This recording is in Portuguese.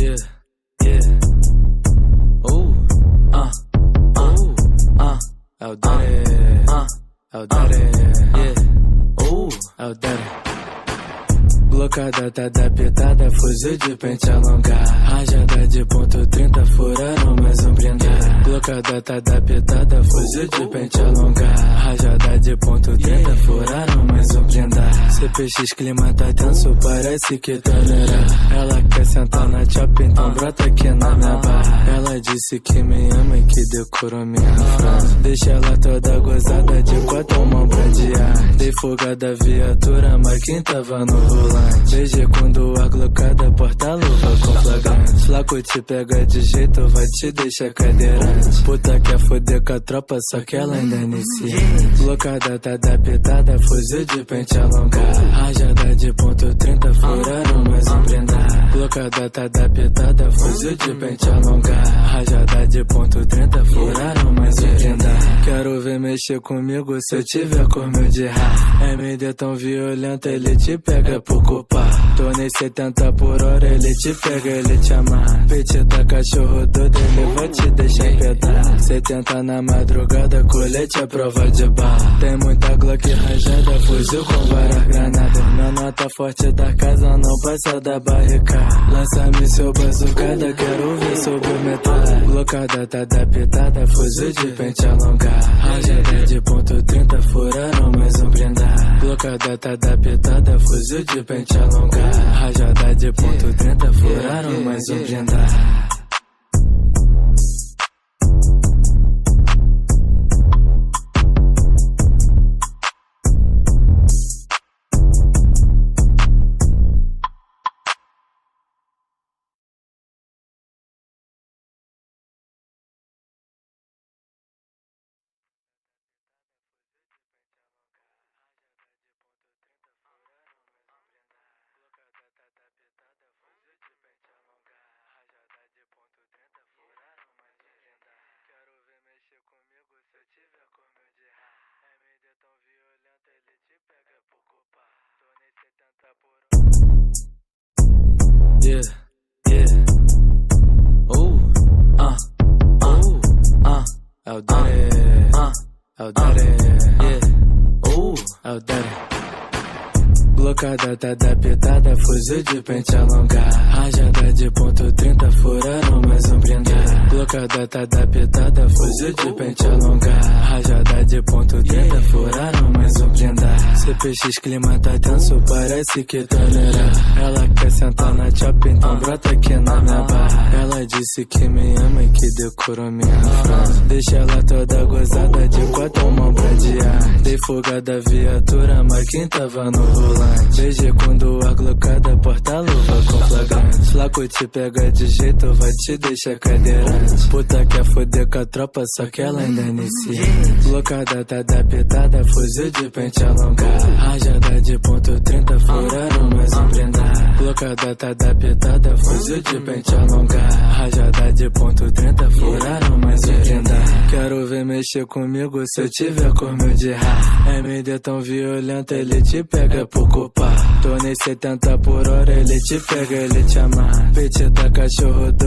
Yeah, yeah. É o Daddy, é o Daddy, yeah. É o Daddy. Blocada, tá adaptada, fuzil de pente alongar. Rajada de ponto 30, furaram mais um blindar. Blocada, tá adaptada, fuzil de pente alongar. Rajada de ponto 30, furaram mais um blindar. CPX, clima tá tenso, parece que tá neira. Ela quer sentar na chop, então brota aqui na minha barra. Ela disse que me ama e que decorou minha frase. Deixa ela toda gozada de quatro mãos pra adiar. Dei fuga da viatura, mas quem tava no volante. Beijei quando a glocada, porta-luva com flagrante. Flaco te pega de jeito, vai te deixar cadeirante. Puta quer foder com a tropa, só que ela ainda inicia. Blocada tá adaptada, fuzil de pente alongar. Rajada de ponto 30, furaram mais um blindar. Blocada tá adaptada, fuzil de pente alongar. Rajada de ponto 30, furaram mais um blindar. Quero ver mexer comigo se eu tiver corno de rá. MD tão violento, ele te pega por culpar. Tô nem 70 por hora, ele te pega, ele te amarra. Petita, cachorro doido, ele vai te deixar pedar. 70 na madrugada, colete é prova de barra. Tem muita Glock rajada, fuzil com várias granadas. Minha nota forte da casa não passa da barricada. Lança-me seu bazucada, quero ver sobre o metal. Blocada tá adaptada, fuzil de pente alongar. Rajada de ponto 30, furaram mais um blindar. Blocada tá adaptada, fuzil de pente alongar. Rajada de ponto 30, furaram mais um blindar. Quero ver mexer comigo se eu tiver corno de rá. MD tão violento, ele te pega por culpar. Tô nem 70 por hora. Yeah, yeah. É o Daddy, é o Daddy, yeah. É o Daddy. Blocada tá adaptada, fuzil de pente alongar. Rajada de ponto 30, furaram mais um blindar. Blocada tá adaptada, fuzil de pente alongar. Rajada de ponto 30, furaram mais um blindar. CPX, clima tá tenso, parece que tá neira. Ela quer sentar na chop, então brota aqui na minha barra. Ela disse que me ama e que decorou minha frase. Deixa ela toda gozada de quatro mãos pra adiar. Dei fuga da viatura, mas quem tava no volante. Beijei quando a glocada, porta-luva com flagrante. Flaco te pega de jeito, vai te deixar cadeirante. Puta quer foder com a tropa, só que ela ainda inicia. Blocada tá adaptada, fuzil de pente alongar. Rajada de ponto 30, furaram mais um blindar. Blocada tá adaptada, fuzil de pente alongar. Rajada de ponto 30, furaram mais um blindar. Quero ver mexer comigo se eu tiver corno de rá. MD tão violento, ele te pega por culpar. Tô nem 70 por hora, ele te pega, ele te amarra. Petita, cachorro doido.